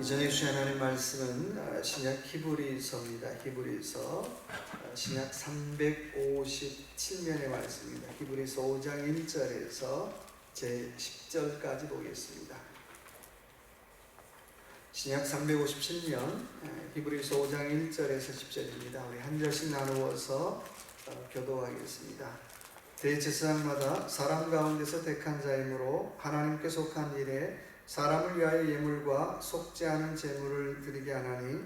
이전에 주신 하나님 말씀은 신약 히브리서입니다. 히브리서 신약 357면의 말씀입니다. 히브리서 5장 1절에서 제 10절까지 보겠습니다. 신약 357면 히브리서 5장 1절에서 10절입니다. 우리 한 절씩 나누어서 교도하겠습니다. 대제사장마다 사람 가운데서 택한 자이므로 하나님께 속한 일에 사람을 위하여 예물과 속지 않은 제물을 드리게 하나니,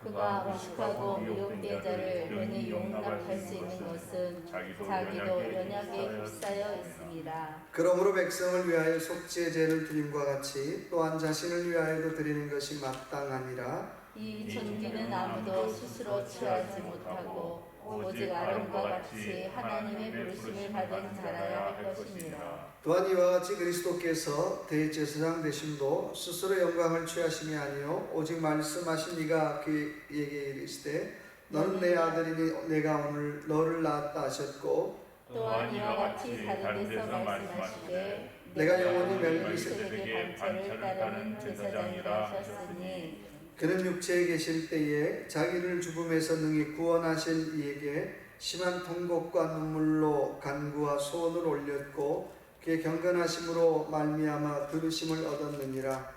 그가 무식하고 미혹된 자를 연히 용납할 수 있는 것은 자기도 연약에 휩싸여 있습니다. 그러므로 백성을 위하여 속죄 제를 드림과 같이 또한 자신을 위하여도 드리는 것이 마땅하니라. 이 존귀는 아무도 스스로 취하지 못하고 오직 아론과 같이 하나님의 부르심을 받은 자라야 할 것이니라. 또한 이와 같이 그리스도께서 대제사장 되심도 스스로 영광을 취하심이 아니요 오직 말씀하신 이가 그에게 이르시되 너는 내 아들이니 내가 오늘 너를 낳았다 하셨고, 또한 이와 같이 다른 데서 말씀하시되 내가 영원히 멜기세덱의 반차를 따르는 제사장이라 하셨으니, 그는 육체에 계실 때에 자기를 죽음에서 능히 구원하실 이에게 심한 통곡과 눈물로 간구와 소원을 올렸고 그의 경건하심으로 말미암아 들으심을 얻었느니라.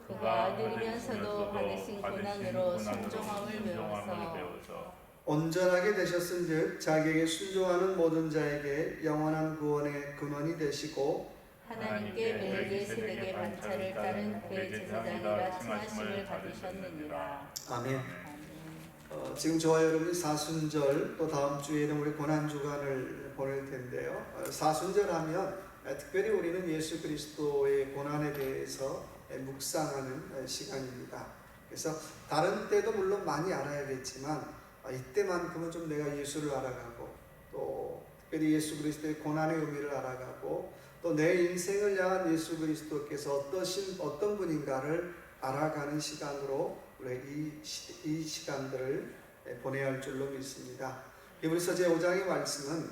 그가 아들이면서도 받으신 고난으로 순종함을 배워서 온전하게 되셨은즉 자기에게 순종하는 모든 자에게 영원한 구원의 근원이 되시고 하나님께 멜기세덱의 반차를 따른 대제사장이라 칭하심을 받으셨느니라. 아멘. 지금 저와 여러분이 사순절, 또 다음 주에는 우리 고난주간을 보낼 텐데요. 사순절 하면 특별히 우리는 예수 그리스도의 고난에 대해서 묵상하는 시간입니다. 그래서 다른 때도 물론 많이 알아야겠지만 이때만큼은 좀 내가 예수를 알아가고, 또 특별히 예수 그리스도의 고난의 의미를 알아가고, 또 내 인생을 향한 예수 그리스도께서 어떤 분인가를 알아가는 시간으로 우리 이 시간들을 보내야 할 줄로 믿습니다. 히브리서 제5장의 말씀은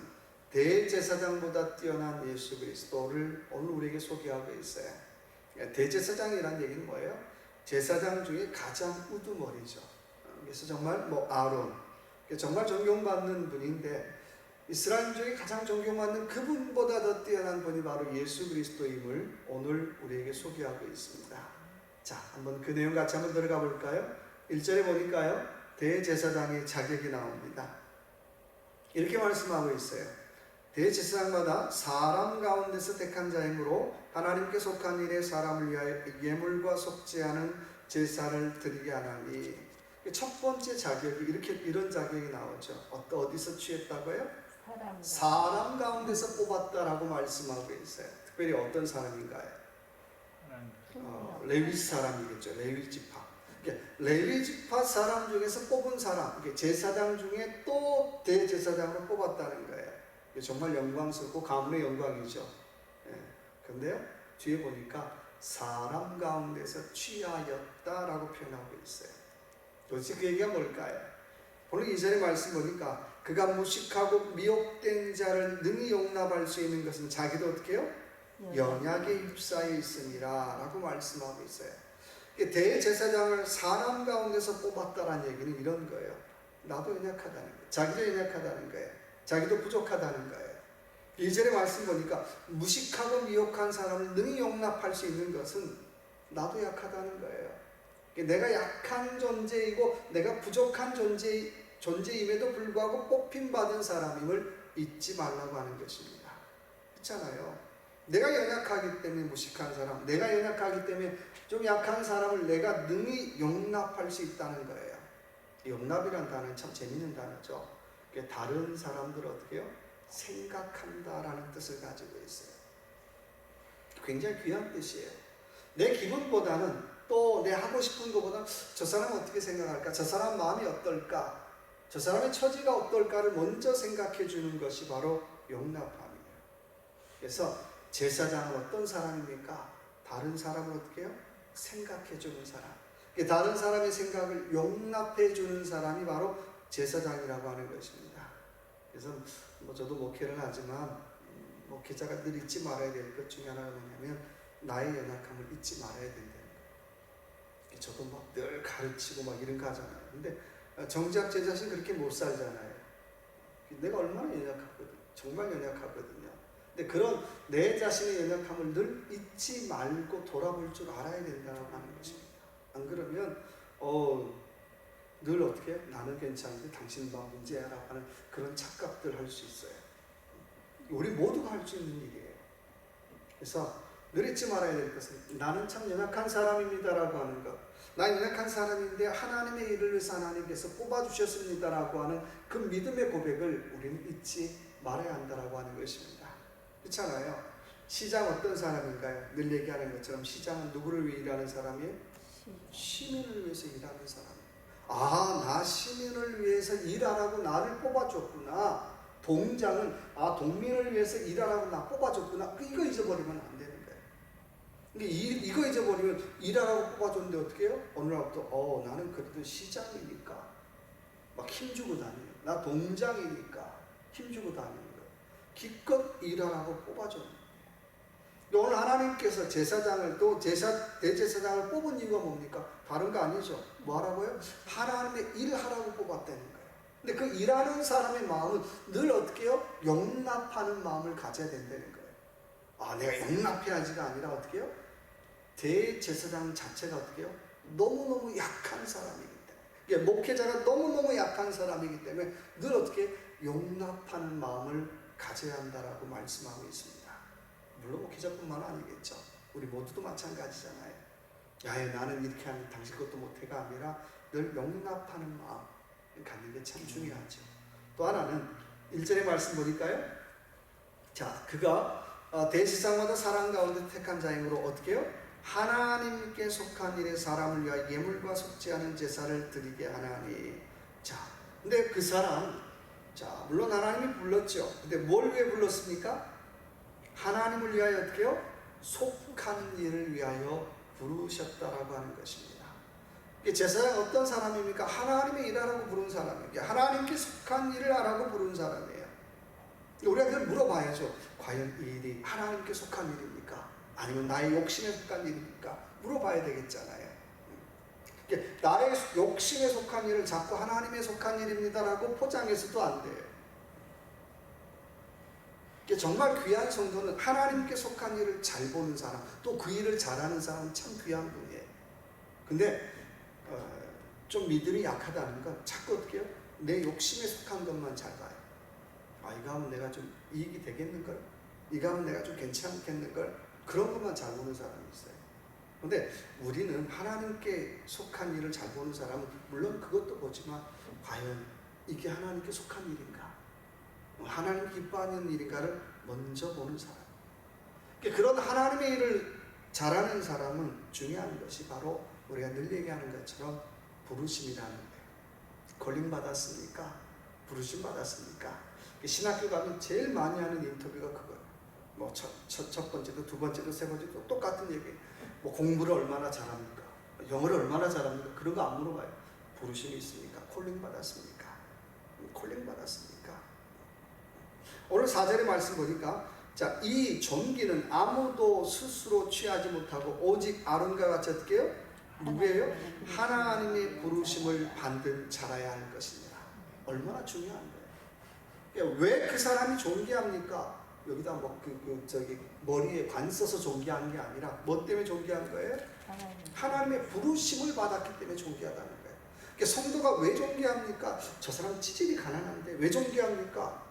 대제사장보다 뛰어난 예수 그리스도를 오늘 우리에게 소개하고 있어요. 대제사장이란 얘기는 뭐예요? 제사장 중에 가장 우두머리죠. 그래서 정말 아론, 정말 존경받는 분인데 이스라엘 중에 가장 존경받는 그분보다 더 뛰어난 분이 바로 예수 그리스도임을 오늘 우리에게 소개하고 있습니다. 자, 한번 그 내용 같이 한번 들어가 볼까요? 1절에 보니까요, 대제사장의 자격이 나옵니다. 이렇게 말씀하고 있어요. 대제사장마다 사람 가운데서 택한 자이므로 하나님께 속한 일에 사람을 위하여 예물과 속지 않은 제사를 드리게 하나니. 첫 번째 자격이 이런 자격이 나오죠. 어디서 취했다고요? 사람 가운데서 뽑았다라고 말씀하고 있어요. 특별히 어떤 사람인가요? 레위 사람이겠죠. 레위 지파. 레위 지파 사람 중에서 뽑은 사람, 제사장 중에 또 대제사장으로 뽑았다는 거예요. 정말 영광스럽고 가문의 영광이죠. 그런데요, 뒤에 보니까 사람 가운데서 취하였다라고 표현하고 있어요. 도대체 그 얘기가 뭘까요? 오늘 2절의 말씀 보니까 그가 무식하고 미혹된 자를 능히 용납할 수 있는 것은 자기도 어떻게 해요? 연약에 휩싸여 있으니라 라고 말씀하고 있어요. 대제사장을 사람 가운데서 뽑았다라는 얘기는 이런 거예요. 나도 연약하다는 거예요. 자기도 연약하다는 거예요. 자기도 부족하다는 거예요. 2절의 말씀 보니까 무식하고 미혹한 사람을 능히 용납할 수 있는 것은 나도 약하다는 거예요. 내가 약한 존재이고 내가 부족한 존재임에도 불구하고 뽑힘받은 사람임을 잊지 말라고 하는 것입니다. 그렇잖아요. 내가 연약하기 때문에 무식한 사람, 내가 연약하기 때문에 좀 약한 사람을 내가 능히 용납할 수 있다는 거예요. 용납이란 단어는 참 재밌는 단어죠. 다른 사람들을 어떻게 해요? 생각한다라는 뜻을 가지고 있어요. 굉장히 귀한 뜻이에요. 내 기분보다는, 또 내 하고 싶은 것보다 저 사람은 어떻게 생각할까? 저 사람 마음이 어떨까? 저 사람의 처지가 어떨까를 먼저 생각해 주는 것이 바로 용납함이에요. 그래서 제사장은 어떤 사람입니까? 다른 사람을 어떻게 해요? 생각해 주는 사람. 다른 사람의 생각을 용납해 주는 사람이 바로 제사장이라고 하는 것입니다. 그래서 저도 목회를 하지만 목회자가 늘 잊지 말아야 될 것 중에 하나가 뭐냐면 나의 연약함을 잊지 말아야 된다는 거예요. 저도 막 늘 가르치고 막 이런 거 하잖아요. 근데 정작 제 자신 그렇게 못 살잖아요. 내가 얼마나 연약하거든. 정말 연약하거든요. 근데 그런 내 자신의 연약함을 늘 잊지 말고 돌아볼 줄 알아야 된다고 하는 것입니다. 안 그러면 늘 어떻게 해요? 나는 괜찮은데 당신만 문제야라고 하는 그런 착각들 할 수 있어요. 우리 모두가 할 수 있는 일이에요. 그래서 늘 잊지 말아야 될 것은 나는 참 연약한 사람입니다라고 하는 것. 나 연약한 사람인데 하나님의 일을 위해서 하나님께서 뽑아주셨습니다라고 하는 그 믿음의 고백을 우리는 잊지 말아야 한다라고 하는 것입니다. 그렇잖아요. 시장 어떤 사람인가요? 늘 얘기하는 것처럼 시장은 누구를 위해 일하는 사람이에요? 시민을 위해서 일하는 사람. 나 시민을 위해서 일하라고 나를 뽑아줬구나. 동장은 동민을 위해서 일하라고 나 뽑아줬구나. 이거 잊어버리면 안 되는 거예요. 근데 이거 잊어버리면 일하라고 뽑아줬는데 어떻게 해요? 어느 날부터 나는 그래도 시장이니까 막 힘주고 다녀요. 나 동장이니까 힘주고 다니는 거예요. 기껏 일하라고 뽑아줬는데 오늘 하나님께서 제사장을 또 대제사장을 뽑은 이유가 뭡니까? 다른 거 아니죠. 뭐 하라고요? 하나님의 일을 하라고 뽑았다는 거예요. 근데 그 일하는 사람의 마음은 늘 어떻게 해요? 용납하는 마음을 가져야 된다는 거예요. 내가 용납해야지가 아니라 어떻게 해요? 대제사장 자체가 어떻게 해요? 너무너무 약한 사람이기 때문에, 목회자가 너무너무 약한 사람이기 때문에 늘 어떻게 용납하는 마음을 가져야 한다라고 말씀하고 있습니다. 물론 목회자뿐만 아니겠죠. 우리 모두도 마찬가지잖아요. 나는 이렇게 하면 당신 것도 못해가 아니라 늘 용납하는 마음 갖는 게 참 중요하죠. 또 하나는 1절의 말씀 보니까요. 자, 그가 대지상마다 사람 가운데 택한 자이므로 어떻게 해요? 하나님께 속한 일에 사람을 위하여 예물과 속지 않은 제사를 드리게 하나니. 자, 근데 그 사람, 물론 하나님이 불렀죠. 근데 뭘 위해 불렀습니까? 하나님을 위하여 어떻게 해요? 속한 일을 위하여 부르셨다라고 하는 것입니다. 제사장 어떤 사람입니까? 하나님의 일하라고 부른 사람이에요. 하나님께 속한 일을 하라고 부른 사람이에요. 우리가 그걸 물어봐야죠. 과연 이 일이 하나님께 속한 일입니까? 아니면 나의 욕심에 속한 일입니까? 물어봐야 되겠잖아요. 나의 욕심에 속한 일을 자꾸 하나님에 속한 일입니다라고 포장해서도 안 돼요. 정말 귀한 성도는 하나님께 속한 일을 잘 보는 사람, 또 그 일을 잘하는 사람은 참 귀한 분이에요. 근데 좀 믿음이 약하다는 건 자꾸 어떻게 해요? 내 욕심에 속한 것만 잘 봐요. 이거 하면 내가 좀 이익이 되겠는걸? 이거 하면 내가 좀 괜찮겠는걸? 그런 것만 잘 보는 사람이 있어요. 근데 우리는 하나님께 속한 일을 잘 보는 사람은 물론 그것도 보지만 과연 이게 하나님께 속한 일인가? 하나님 기뻐하는 일인가를 먼저 보는 사람. 그런 하나님의 일을 잘하는 사람은 중요한 것이 바로 우리가 늘 얘기하는 것처럼 부르심이라는 거예요. 걸림 받았습니까? 부르심 받았습니까? 신학교 가면 제일 많이 하는 인터뷰가 그거예요. 첫 번째도 두 번째도 세 번째도 똑같은 얘기예요. 공부를 얼마나 잘합니까? 영어를 얼마나 잘합니까? 그런 거 안 물어봐요. 부르심이 있습니까? 콜링 받았습니까? 콜링 받았습니까? 오늘 4절의 말씀 보니까 이 종기는 아무도 스스로 취하지 못하고 오직 아론과 같이 어떻게 해요? 누구예요? 하나님의 부르심을 받은 자라야 할 것입니다. 얼마나 중요한 거예요. 왜 그 사람이 존귀합니까? 여기다 머리에 관 써서 존귀한 게 아니라 뭐 때문에 존귀한 거예요? 하나님의 부르심을 받았기 때문에 존귀하다는 거예요. 성도가 왜 존귀합니까? 저 사람 찌질이 가난한데 왜 존귀합니까?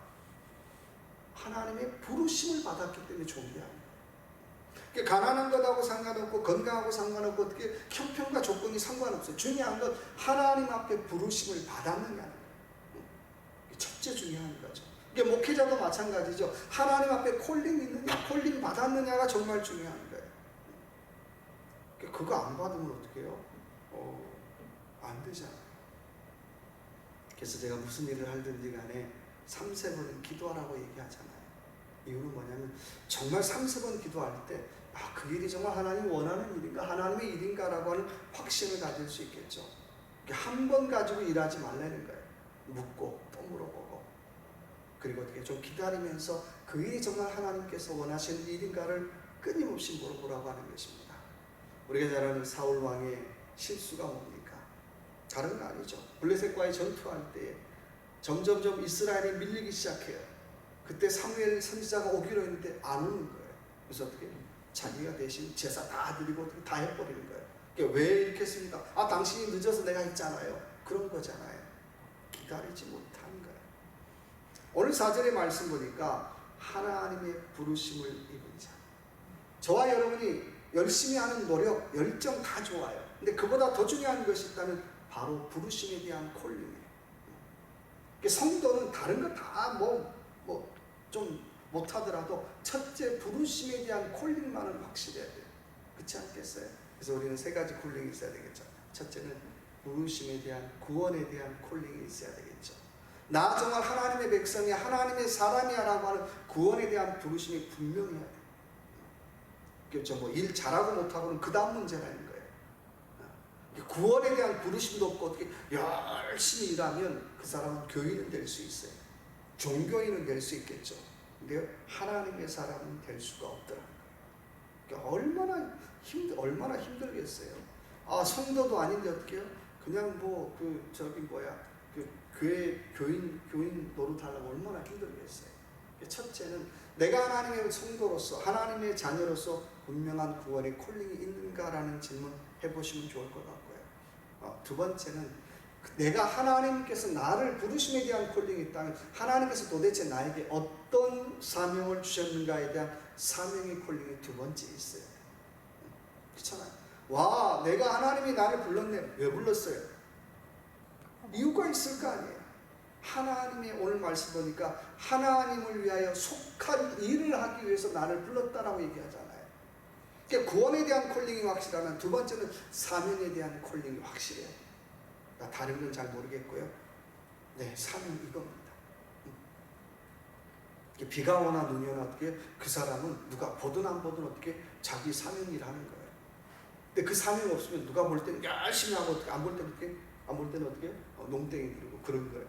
하나님의 부르심을 받았기 때문에 존귀합니다. 가난한 것하고 상관없고 건강하고 상관없고 어떻게 형편과 조건이 상관없어요. 중요한 건 하나님 앞에 부르심을 받았느냐는 거예요. 첫째 중요한 거죠. 목회자도 마찬가지죠. 하나님 앞에 콜링 있느냐, 콜링 받았느냐가 정말 중요한 거예요. 그거 안 받으면 어떻게 해요? 안 되잖아요. 그래서 제가 무슨 일을 하든지 간에 3-4번은 기도하라고 얘기하잖아요. 이유는 뭐냐면 정말 3-4번 기도할 때 그 일이 정말 하나님 원하는 일인가, 하나님의 일인가라고 하는 확신을 가질 수 있겠죠. 한 번 가지고 일하지 말라는 거예요. 묻고 또 물어보고 그리고 어떻게 좀 기다리면서 그 일이 정말 하나님께서 원하시는 일인가를 끊임없이 물어보라고 하는 것입니다. 우리가 잘 아는 사울 왕의 실수가 뭡니까? 다른 거 아니죠. 블레셋과의 전투할 때 점점점 이스라엘이 밀리기 시작해요. 그때 사무엘 선지자가 오기로 했는데 안 오는 거예요. 그래서 어떻게 자기가 대신 제사 다 드리고 다 해버리는 거예요. 그러니까 왜 이렇게 했습니까? 아, 당신이 늦어서 내가 했잖아요. 그런 거잖아요. 기다리지 못한 거예요. 오늘 4절의 말씀 보니까 하나님의 부르심을 입은 자. 저와 여러분이 열심히 하는 노력, 열정 다 좋아요. 근데 그보다 더 중요한 것이 있다면 바로 부르심에 대한 콜링이에요. 성도는 다른 거 다 좀 못하더라도 첫째 부르심에 대한 콜링만은 확실해야 돼요. 그렇지 않겠어요? 그래서 우리는 세 가지 콜링이 있어야 되겠죠. 첫째는 부르심에 대한, 구원에 대한 콜링이 있어야 되겠죠. 나 정말 하나님의 백성이 하나님의 사람이야라고 하는 구원에 대한 부르심이 분명해야 돼요. 그렇죠. 뭐 일 잘하고 못하고는 그 다음 문제라는 거예요. 구원에 대한 부르심도 없고 어떻게 열심히 일하면 그 사람은 교인은 될 수 있어요. 종교인은 될 수 있겠죠. 근데 하나님의 사람은 될 수가 없더라는 거예요. 그러니까 얼마나 힘들겠어요. 아, 성도도 아닌데 어떻게 해요? 그냥 교회 교인 노릇하려고 얼마나 힘들겠어요. 첫째는 내가 하나님의 성도로서 하나님의 자녀로서 분명한 구원의 콜링이 있는가라는 질문 해보시면 좋을 것 같고요. 두 번째는 내가 하나님께서 나를 부르심에 대한 콜링이 있다면 하나님께서 도대체 나에게 어떤 사명을 주셨는가에 대한 사명의 콜링이 두 번째 있어요. 그렇잖아요. 와, 내가 하나님이 나를 불렀네. 왜 불렀어요? 이유가 있을 거 아니에요. 하나님의 오늘 말씀 보니까 하나님을 위하여 속한 일을 하기 위해서 나를 불렀다라고 얘기하잖아요. 그러니까 구원에 대한 콜링이 확실하면 두 번째는 사명에 대한 콜링이 확실해요. 다른 건 잘 모르겠고요. 네, 사명 이겁니다. 비가 오나 눈이 오나 어떻게 그 사람은 누가 보든 안 보든 어떻게 자기 사명일 하는 거예요. 근데 그 사명 없으면 누가 볼 때는 열심히 하고 어떻게 안 볼 때는 어떻게 안 볼 때는 어떻게 농땡이 부리고 그런 거예요.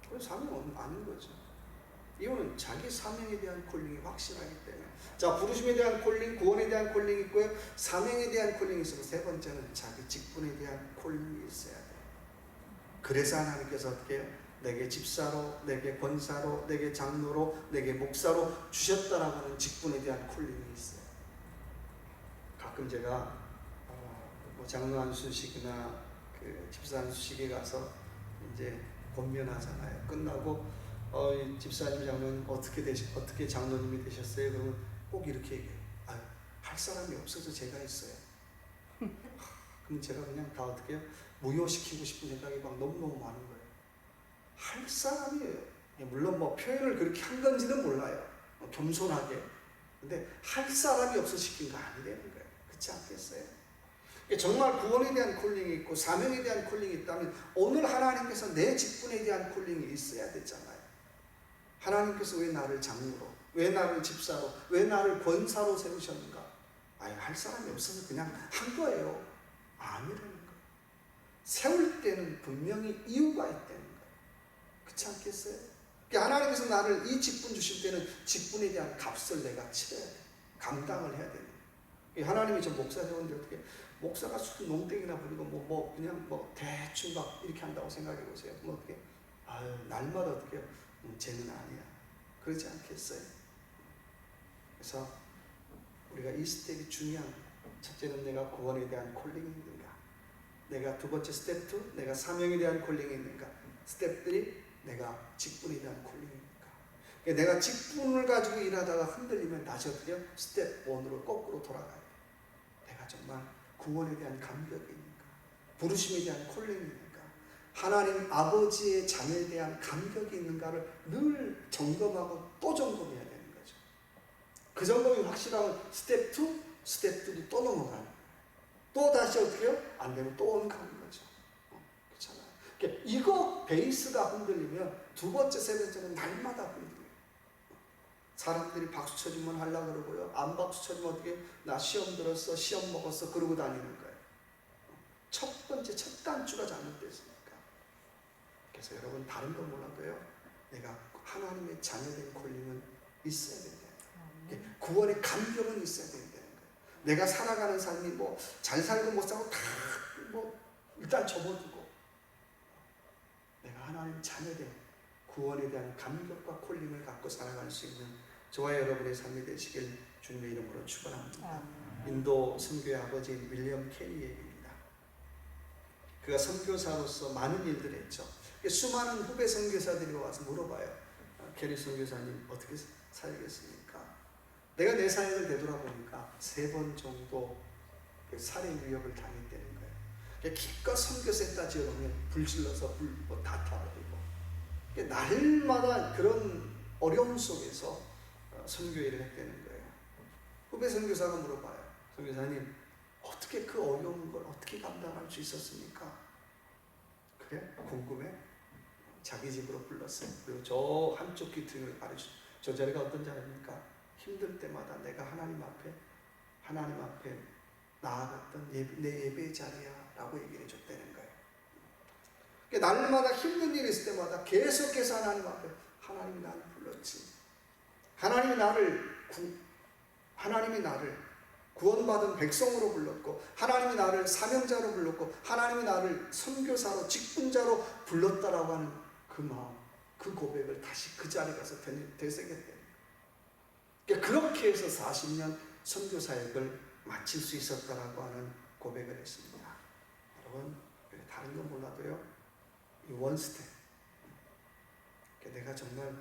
그건 사명 아닌 거죠. 이거는 자기 사명에 대한 콜링이 확실하기 때문에. 자, 부르심에 대한 콜링, 구원에 대한 콜링이 있고요. 사명에 대한 콜링이 있어서 세 번째는 자기 직분에 대한 콜링이 있어야 돼요. 그래서 하나님께서 어떻게 해요? 내게 집사로, 내게 권사로, 내게 장로로, 내게 목사로 주셨다라고 하는 직분에 대한 콜링이 있어요. 가끔 제가 장로 안수식이나 그 집사 안수식에 가서 이제 권면하잖아요. 끝나고 집사님, 장로님 어떻게 장로님이 되셨어요? 그러면 꼭 이렇게 얘기해요. 할 사람이 없어서 제가 했어요. 그럼 제가 그냥 다 어떻게 해요? 무효시키고 싶은 생각이 막 너무너무 많은 거예요. 할 사람이에요. 물론 표현을 그렇게 한 건지는 몰라요. 겸손하게. 근데 할 사람이 없어 시킨 거 아니라는 거예요. 그렇지 않겠어요? 정말 구원에 대한 콜링이 있고 사명에 대한 콜링이 있다면 오늘 하나님께서 내 직분에 대한 콜링이 있어야 되잖아요. 하나님께서 왜 나를 장로로, 왜 나를 집사로, 왜 나를 권사로 세우셨는가? 할 사람이 없어서 그냥 한 거예요. 아니라는 거예요. 세울 때는 분명히 이유가 있다는 거예요. 그렇지 않겠어요? 하나님께서 나를 이 직분 주실 때는 직분에 대한 값을 내가 치러야 돼. 감당을 해야 돼요. 하나님이 저 목사 세웠는데 어떻게 목사가 무슨 농땡이나 부리고 그냥 대충 막 이렇게 한다고 생각해 보세요. 어떻게 날마다 어떻게 쟤는 아니야. 그러지 않겠어요? 그래서 우리가 이 스텝이 중요한 거예요. 첫째는 내가 구원에 대한 콜링이 있는가? 내가 두 번째 스텝 2, 내가 사명에 대한 콜링이 있는가? 스텝 3, 내가 직분에 대한 콜링이 있는가? 내가 직분을 가지고 일하다가 흔들리면 다시 어떻게 해요? 스텝 1으로 거꾸로 돌아가야 돼요. 내가 정말 구원에 대한 감격이 있는가? 부르심에 대한 콜링이 있는가? 하나님 아버지의 자녀에 대한 감격이 있는가를 늘 점검하고 또 점검해야 되는 거죠. 그 점검이 확실하면 스텝 2, 스텝 3도 또 넘어가는 거예요. 또 다시 어떻게 해요? 안 되면 또 원가는 거죠. 그렇잖아요. 그러니까 이거 베이스가 흔들리면 두 번째, 세 번째는 날마다 흔들려요. 사람들이 박수 쳐주면 하려고 그러고요. 안 박수 쳐주면 어떻게 나 시험 들었어, 시험 먹었어 그러고 다니는 거예요. 첫 번째, 첫 단추가 잘못됐으니까. 그래서 여러분 다른 건 몰라도요. 내가 하나님의 자녀된 콜링은 있어야 된다. 구원의 감격은 있어야 된다는 거예요. 내가 살아가는 삶이 잘 살고 못 살고 다 뭐 일단 접어두고 내가 하나님 자녀된 구원에 대한 감격과 콜링을 갖고 살아갈 수 있는 저와 여러분의 삶이 되시길 주님의 이름으로 축원합니다. 인도 선교의 아버지인 윌리엄 캐리 얘기입니다. 그가 선교사로서 많은 일들을 했죠. 수많은 후배 선교사들이 와서 물어봐요. 캐리 선교사님 어떻게 살겠습니까? 내가 내 사역을 되돌아보니까 3번 정도 살해 위협을 당했다는 거예요. 기껏 선교센터 지어놓으면 불질러서 다 타버리고, 날마다 그런 어려움 속에서 선교 일을 했다는 거예요. 후배 선교사가 물어봐요. 선교사님 어떻게 그 어려운 걸 어떻게 감당할 수 있었습니까? 그래? 궁금해? 자기 집으로 불렀어요. 그리고 저 한쪽 귀퉁이를 가르쳐. 저 자리가 어떤 자리입니까? 힘들 때마다 내가 하나님 앞에 나아갔던 내 예배의 자리야 라고 얘기해 줬다는 거예요. 날마다 힘든 일이 있을 때마다 계속해서 하나님 앞에 하나님이 나를 불렀지. 하나님이 나를 구원받은 백성으로 불렀고, 하나님이 나를 사명자로 불렀고, 하나님이 나를 선교사로 직분자로 불렀다라고 하는 그 마음, 그 고백을 다시 그 자리에 가서 되새겼대요. 그렇게 해서 40년 선교 사역을 마칠 수 있었다라고 하는 고백을 했습니다. 여러분, 다른 건 몰라도요, 이 원스텝, 내가 정말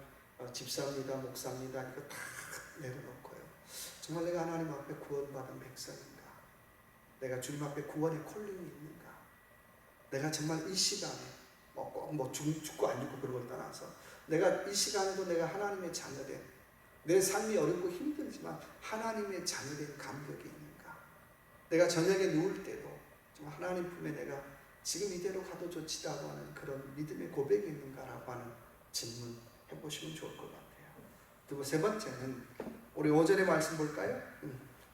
집사입니다, 목사입니다, 이거 다 내려놓고요, 정말 내가 하나님 앞에 구원받은 백성인가, 내가 주님 앞에 구원의 콜링이 있는가, 내가 정말 이 시간에 꼭 죽고 안 죽고 그런 걸 떠나서 내가 이 시간에도 내가 하나님의 자녀된, 내 삶이 어렵고 힘들지만 하나님의 자녀된 감격이 있는가, 내가 저녁에 누울 때도 정말 하나님 품에 내가 지금 이대로 가도 좋지라고 하는 그런 믿음의 고백이 있는가라고 하는 질문 해보시면 좋을 것 같아요. 그리고 3번째는 우리 5절의 말씀 볼까요?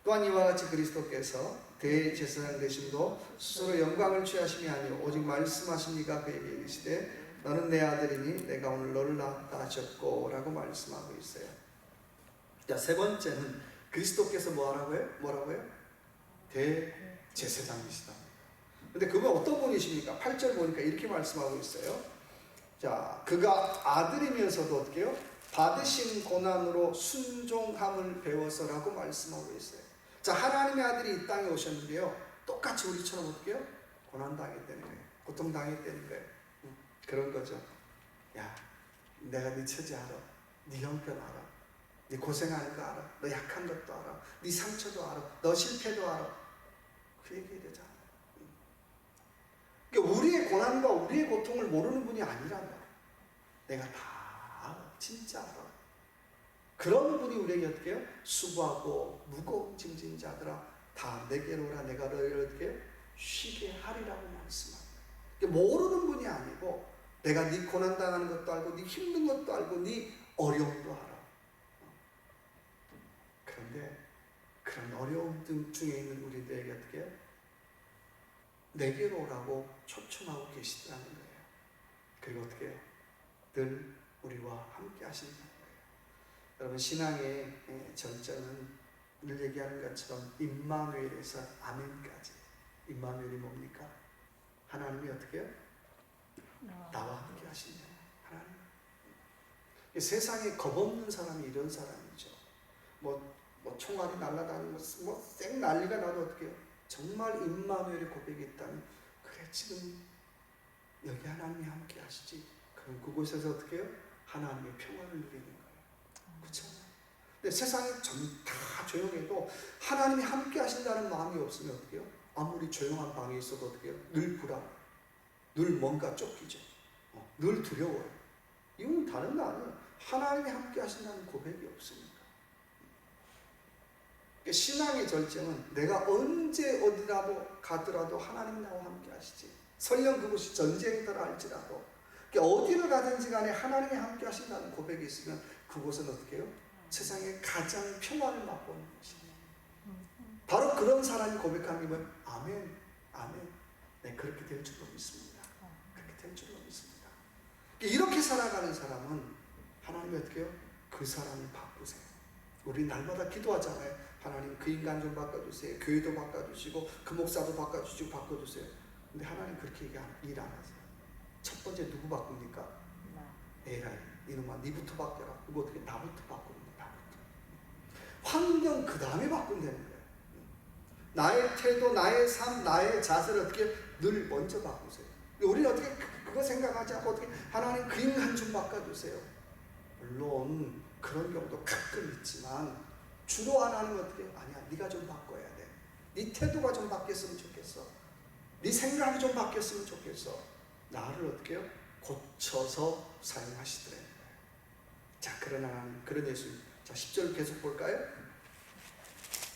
또한 이와 같이 그리스도께서 대제사장 되심도 스스로 영광을 취하심이 아니요 오직 말씀하십니까 그에게 이르시되 너는 내 아들이니 내가 오늘 너를 낳았다 하셨고 라고 말씀하고 있어요. 자, 3번째는 그리스도께서 뭐라고요? 대제사장이시다. 근데 그분 어떤 분이십니까? 8절 보니까 이렇게 말씀하고 있어요. 자, 그가 아들이면서도 어떻게 해요? 받으신 고난으로 순종함을 배워서라고 말씀하고 있어요. 자, 하나님의 아들이 이 땅에 오셨는데요, 똑같이 우리처럼 어떻게 해요? 고난당했다는 거예요. 고통당했다는 거예요. 그런 거죠. 야, 내가 네 처지 알아. 네 형편 알아. 네 고생하는 거 알아. 너 약한 것도 알아. 네 상처도 알아. 너 실패도 알아. 그 얘기해야 되잖아. 그러니까 우리의 고난과 우리의 고통을 모르는 분이 아니란 말이야. 내가 다 알아. 진짜 알아. 그런 분이 우리에게 어떻게 해요? 수고하고 무거운 짐진 자들아 다 내게로 오라. 내가 너희를 어떻게 해요? 쉬게 하리라고 말씀합니다. 그러니까 모르는 분이 아니고 내가 네 고난당하는 것도 알고 네 힘든 것도 알고 네 어려움도 알아. 그런데 그런 어려움 중에 있는 우리들에게 어떻게 해요? 내게로 오라고 초청하고 계시더라는 거예요. 그리고 어떻게 해요? 늘 우리와 함께 하신다는 거예요. 여러분, 신앙의 절정은 늘 얘기하는 것처럼 임마누엘에서 아멘까지. 임마누엘이 뭡니까? 하나님이 어떻게 해요? 나와 함께 하신다. 하나님. 세상에 겁없는 사람이 이런 사람이죠. 뭐 총알이 날아다니고 쌩 난리가 나도 어떻게 해요? 정말 임마누엘의 고백이 있다면 그래, 지금 여기 하나님이 함께 하시지. 그럼 그곳에서 어떻게 해요? 하나님의 평안을 누리는 거예요. 그렇죠? 근데 세상이 다 조용해도 하나님이 함께 하신다는 마음이 없으면 어떻게 해요? 아무리 조용한 방에 있어도 어떻게 해요? 늘 불안, 늘 뭔가 쫓기죠. 늘 두려워요. 이건 다른 거 아니에요. 하나님이 함께 하신다는 고백이 없습니다. 신앙의 절정은 내가 언제 어디라도 가더라도 하나님 나와 함께 하시지. 설령 그곳이 전쟁터라 할지라도 어디를 가든지 간에 하나님이 함께 하신다는 고백이 있으면 그곳은 어떻게 해요? 세상에 가장 평안을 맛보는 것입니다. 바로 그런 사람이 고백하는 게 뭐예요? 아멘, 아멘. 네, 그렇게 될 줄로 믿습니다. 그렇게 될 줄로 믿습니다. 이렇게 살아가는 사람은 하나님이 어떻게 해요? 그 사람을 바꾸세요. 우리 날마다 기도하잖아요. 하나님 그 인간 좀 바꿔주세요. 교회도 바꿔주시고 그 목사도 바꿔주시고 바꿔주세요. 근데 하나님 그렇게 일 안 하세요. 첫 번째 누구 바꿉니까? 에라이, 이놈아 니부터 바뀌어라. 이거 어떻게 나부터 바꿉니다. 나부터. 환경 그 다음에 바꾼다는 거예요. 나의 태도, 나의 삶, 나의 자세를 어떻게 늘 먼저 바꾸세요. 우리는 어떻게 그거 생각하지 않고 어떻게 하나님 그 인간 좀 바꿔주세요. 물론 그런 경우도 가끔 있지만 주로 하나님은 어떻게 아니야 네가 좀 바꿔야 돼. 네 태도가 좀 바뀌었으면 좋겠어. 네 생각이 좀 바뀌었으면 좋겠어. 나를 어떻게 해요? 고쳐서 사용하시더래요. 자, 그런 예수님. 자, 10절 계속 볼까요?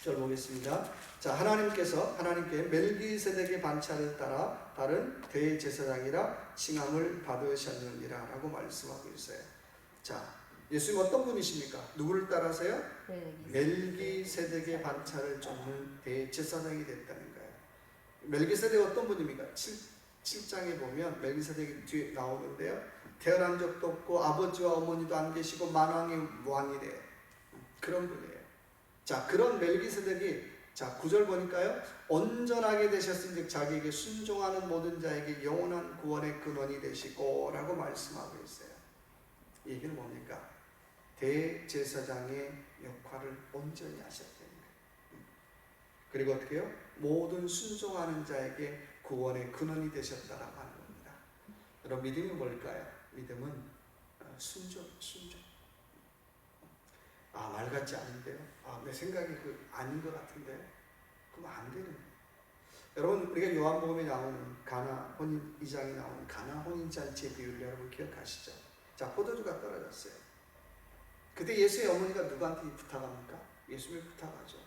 10절 보겠습니다. 자, 하나님께 멜기세덱의 반차를 따라 다른 대제사장이라 칭함을 받으셨느니라 라고 말씀하고 있어요. 자, 예수님 어떤 분이십니까? 누구를 따라서요? 멜기세덱의 반차를 쫓는 대제사장이 됐다는 거예요. 멜기세덱 어떤 분입니까? 7장에 보면 멜기세덱이 뒤에 나오는데요. 태어난 적도 없고 아버지와 어머니도 안 계시고 만왕의 왕이래요. 그런 분이에요. 자, 그런 멜기세덱이 자 9절 보니까요. 온전하게 되셨은즉 자기에게 순종하는 모든 자에게 영원한 구원의 근원이 되시고 라고 말씀하고 있어요. 이 얘기는 뭡니까? 대제사장의 역할을 온전히 하셨다는 거예요. 그리고 어떻게 해요? 모든 순종하는 자에게 구원의 근원이 되셨다라고 하는 겁니다. 여러분 믿음이 뭘까요? 믿음은 순종. 아, 말 같지 않은데요. 아, 내 생각이 아닌 것 같은데. 그럼 안 되는 거예요. 여러분 우리가 요한복음에 나오는 가나 혼인 2장에 나오는 가나 혼인잔치의 비유를 여러분 기억하시죠? 자, 포도주가 떨어졌어요. 그때 예수의 어머니가 누구한테 부탁합니까? 예수님을 부탁하죠.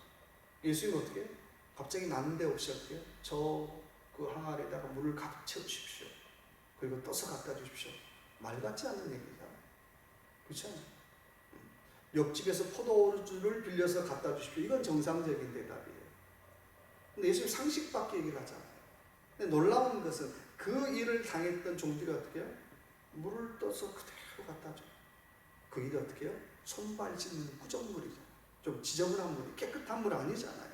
예수님 어떻게? 갑자기 나는 데 없이 어떻게? 저 그 항아리에다가 물을 가득 채우십시오. 그리고 떠서 갖다 주십시오. 말 같지 않는 얘기잖아요. 그렇죠? 옆집에서 포도주를 빌려서 갖다 주십시오. 이건 정상적인 대답이에요. 근데 예수님 상식밖에 얘기를 하잖아요. 근데 놀라운 것은 그 일을 당했던 종들이 어떻게 해요? 물을 떠서 그대로 갖다 줘요. 그 일이 어떻게 해요? 손발 씻는 꾸정물이잖아요. 좀 지저분한 물이 깨끗한 물 아니잖아요.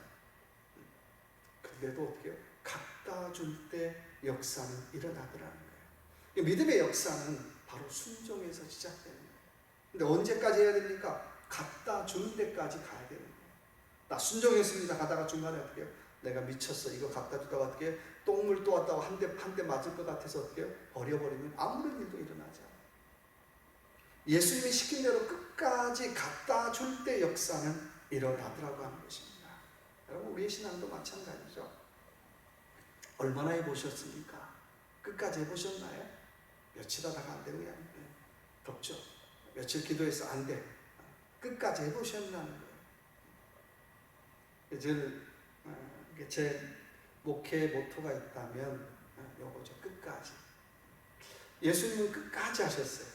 근데도 어떻게 해요? 갖다 줄 때 역사는 일어나더라는 거예요. 믿음의 역사는 바로 순종에서 시작되는 거예요. 근데 언제까지 해야 됩니까? 갖다 주는 데까지 가야 되는 거예요. 나 순종했습니다. 가다가 중간에 어떻게 해요? 내가 미쳤어. 이거 갖다 주다가 어떻게 해요? 똥물 또 왔다가 한 대 맞을 것 같아서 어떻게 해요? 버려버리면 아무런 일도 일어나지 않아요. 예수님이 시킨 대로 끝까지 갖다 줄 때 역사는 일어나더라고 하는 것입니다. 여러분 우리의 신앙도 마찬가지죠. 얼마나 해보셨습니까? 끝까지 해보셨나요? 며칠 하다가 안 되고 그냥 덥죠. 며칠 기도해서 안 돼. 끝까지 해보셨나는 거예요. 제 목회 모토가 있다면 요거죠. 끝까지. 예수님은 끝까지 하셨어요.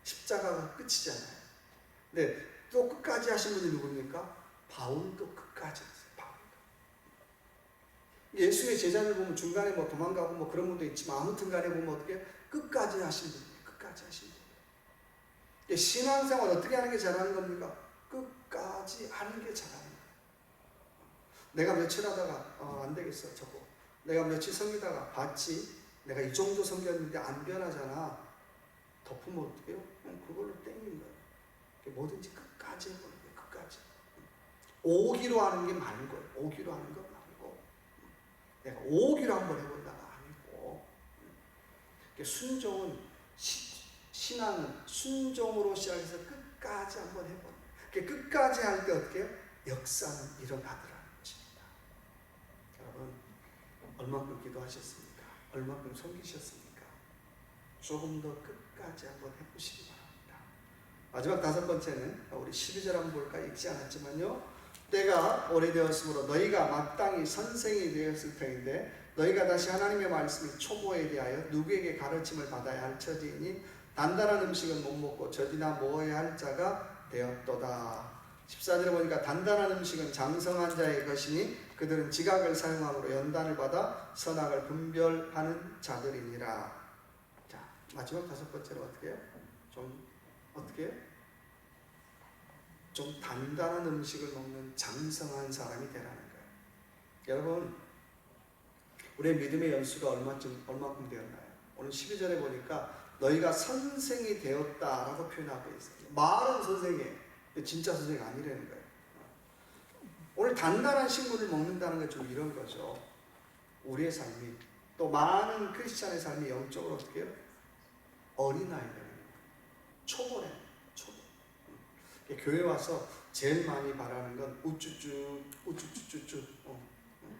십자가가 끝이잖아요. 근데 또 끝까지 하신 분이 누굽니까? 바울도 끝까지 했어요. 예수의 제자들 보면 중간에 뭐 도망가고 뭐 그런 분도 있지만 아무튼 간에 보면 어떻게 끝까지 하신 분이에요. 끝까지 하신 분이에요. 신앙생활 어떻게 하는 게 잘하는 겁니까? 끝까지 하는 게 잘하는 거예요. 내가 며칠 하다가 안 되겠어 저거. 내가 며칠 섬기다가 봤지. 내가 이 정도 섬겼는데 안 변하잖아. 덮으면 어떻게 해요? 그걸로 땡긴 거예요. 뭐든지 끝까지 해보는 거예요. 끝까지. 오기로 하는 게 많은 거예요. 오기로 하는 거 말고 내가 오기로 한번 해본다가 아니고 순종은 신앙은 순종으로 시작해서 끝까지 한번 해보는 거예요. 끝까지 할 때 어떻게 해요? 역사는 일어나더라는 것입니다. 여러분 얼마큼 기도하셨습니까? 얼마큼 섬기셨습니까? 조금 더 끝까지 한번 해보시기 바랍니다. 마지막 5번째는 우리 12절 한번 볼까요? 읽지 않았지만요. 때가 오래되었으므로 너희가 마땅히 선생이 되었을 터인데 너희가 다시 하나님의 말씀이 초보에 대하여 누구에게 가르침을 받아야 할 처지이니 단단한 음식은 못 먹고 젖이나 먹어야 할 자가 되었도다. 14절에 보니까 단단한 음식은 장성한 자의 것이니 그들은 지각을 사용함으로 연단을 받아 선악을 분별하는 자들이니라. 자, 마지막 5번째로 어떻게 해요? 어떻게 해요? 좀 단단한 음식을 먹는 장성한 사람이 되라는 거예요. 여러분 우리의 믿음의 연수가 얼마큼 되었나요? 오늘 12절에 보니까 너희가 선생이 되었다라고 표현하고 있어요. 말은 선생이에요. 진짜 선생이 아니라는 거예요. 오늘 단단한 식물을 먹는다는 게 좀 이런 거죠. 우리의 삶이, 또 많은 크리스찬의 삶이 영적으로 어떻게 해요? 어린아이들, 초보래, 초보. 교회 와서 제일 많이 바라는 건 우쭈쭈, 우쭈쭈쭈쭈.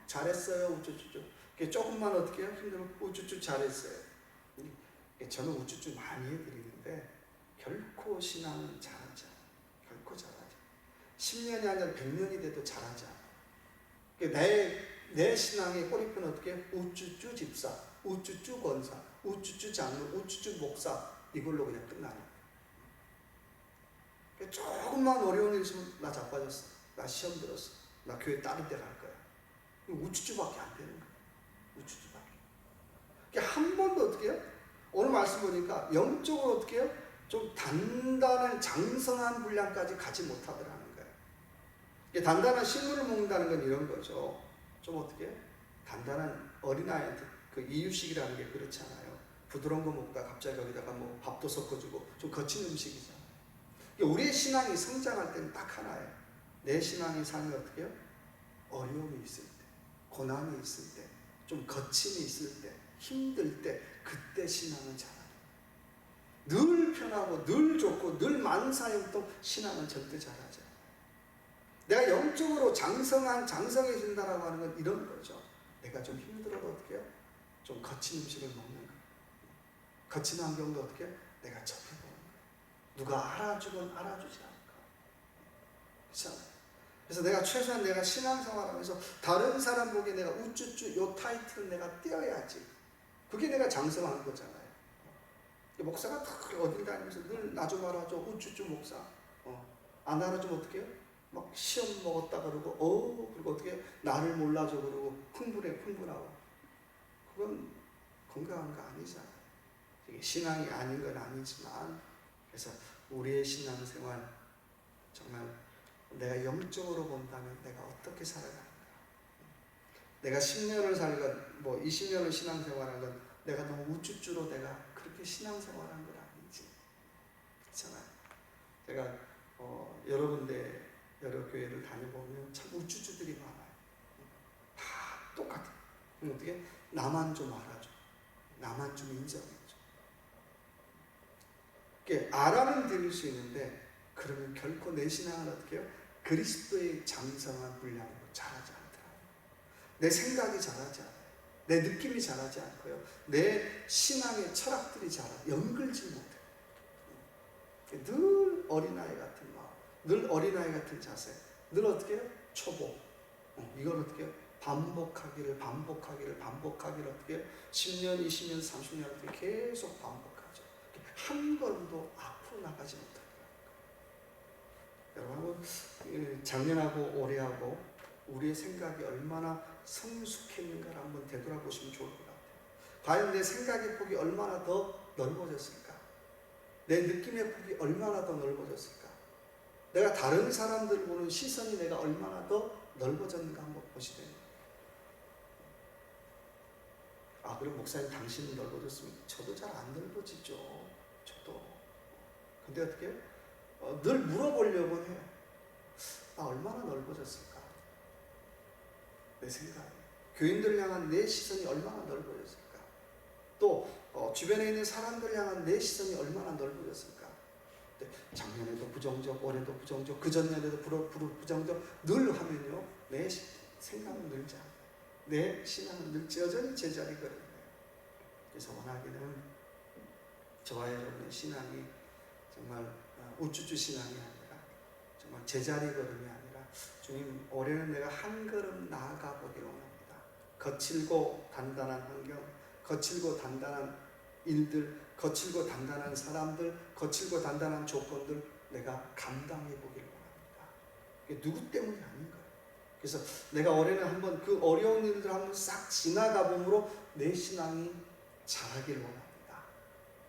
잘했어요, 우쭈쭈쭈. 조금만 어떻게 해요? 힘들면 우쭈쭈 잘했어요. 저는 우쭈쭈 많이 해드리는데 결코 신앙은 잘하지 않아요. 결코 잘하지 않아요. 10년이 아니라 100년이 돼도 잘하지 않아요. 내 신앙의 꼬리표는 어떻게 해요? 우쭈쭈 집사, 우쭈쭈 권사, 우쭈쭈 장로, 우쭈쭈 목사, 이걸로 그냥 끝나요. 조금만 어려운 일 있으면 나 자빠졌어, 나 시험 들었어, 나 교회 다른 데 갈 거야. 우쭈쭈밖에 안 되는 거야. 우쭈쭈밖에. 한 번도 어떻게 해요? 오늘 말씀 보니까 영적으로 어떻게 해요? 좀 단단한 장성한 분량까지 가지 못하더라는 거예요. 단단한 식물을 먹는다는 건 이런 거죠. 좀 어떻게 해요? 단단한 어린아이한테 그 이유식이라는 게 그렇지 않아요. 부드러운 거 먹다가 갑자기 거기다가 뭐 밥도 섞어주고 좀 거친 음식이잖아요. 우리의 신앙이 성장할 때는 딱 하나예요. 내 신앙의 삶이 어떻게 해요? 어려움이 있을 때, 고난이 있을 때, 좀 거침이 있을 때, 힘들 때, 그때 신앙은 자라요. 늘 편하고 늘 좋고 늘 많은 사용도 신앙은 절대 자라지 않아요. 내가 영적으로 장성해진다라고 하는 건 이런 거죠. 내가 좀 힘들어도 어떻게 해요? 좀 거친 음식을 먹는 거예요. 거친 환경도 어떻게 해요? 내가 접해보는 거예요. 누가 알아주건 알아주지 않을까. 그렇잖아요. 그래서 내가 최소한 내가 신앙생활하면서 다른 사람 보기에 내가 우쭈쭈 요 타이틀은 내가 떼어야지. 그게 내가 장성한 거잖아요. 목사가 탁 어딜 다니면서 늘 나 좀 알아줘, 우쭈쭈 목사. 안 알아주면 어떻게 해요? 막 시험 먹었다 그러고, 그리고 어떻게 나를 몰라줘 그러고 흥분하고. 그건 건강한 거 아니잖아요. 이게 신앙이 아닌 건 아니지만, 그래서 우리의 신앙생활 정말 내가 영적으로 본다면 내가 어떻게 살아가는가. 내가 10년을 살건 뭐 20년을 신앙생활하건 내가 너무 우쭈쭈로 내가 그렇게 신앙생활한 건 아니지. 그렇잖아요. 제가 여러 군데 여러 교회를 다녀보면 참 우쭈쭈들이 많아요. 다 똑같아요. 어떻게? 나만 좀 알아줘. 나만 좀 인정해줘. 알아는 드릴 수 있는데 그러면 결코 내 신앙을 어떻게 해요? 그리스도의 장성한 분량으로 자라지 않더라고요. 내 생각이 자라지 않아요. 내 느낌이 자라지 않고요. 내 신앙의 철학들이 연결지 못해요. 늘 어린아이 같은 마음, 늘 어린아이 같은 자세, 늘 어떻게 해요? 초보. 이걸 어떻게 해요? 반복하기를 어떻게 해요? 10년, 20년, 30년 어떻게 계속 반복하죠. 한 걸음도 앞으로 나가지 못합니다. 여러분, 작년하고 올해하고 우리의 생각이 얼마나 성숙했는가를 한번 되돌아보시면 좋을 것 같아요. 과연 내 생각의 폭이 얼마나 더 넓어졌을까? 내 느낌의 폭이 얼마나 더 넓어졌을까? 내가 다른 사람들 보는 시선이 내가 얼마나 더 넓어졌는가 한번 보시면 돼요. 그럼 목사님 당신은 넓어졌습니까? 저도 잘 안 넓어지죠. 저도. 근데 어떻게 해요? 늘 물어보려고 해요. 얼마나 넓어졌을까? 내 생각이. 교인들 향한 내 시선이 얼마나 넓어졌을까? 또 주변에 있는 사람들 향한 내 시선이 얼마나 넓어졌을까? 작년에도 부정적, 올해도 부정적, 그전년에도 부정적 늘 하면요. 내 생각은 늘지 않아요. 내 신앙은 늘 여전히 제자리거든요. 그래서 원하기는 저와 여러분의 신앙이 정말 우쭈쭈 신앙이 아니라 정말 제자리 걸음이 아니라 주님 올해는 내가 한 걸음 나아가 보기를 원합니다. 거칠고 단단한 환경, 거칠고 단단한 일들, 거칠고 단단한 사람들, 거칠고 단단한 조건들 내가 감당해 보기를 원합니다. 그게 누구 때문이 아닌 거예요. 그래서 내가 올해는 한번 그 어려운 일들 한번 싹 지나가 봄으로 내 신앙이 자라기를 원합니다.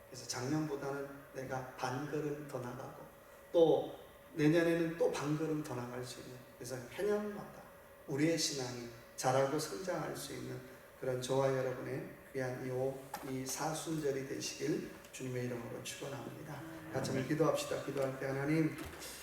그래서 작년보다는 내가 반걸음 더 나가고 또 내년에는 또 반걸음 더 나갈 수 있는, 그래서 해년마다 우리의 신앙이 자라고 성장할 수 있는 그런 저와 여러분의 귀한 이 사순절이 되시길 주님의 이름으로 축원합니다. 같이 한번 기도합시다. 기도할 때 하나님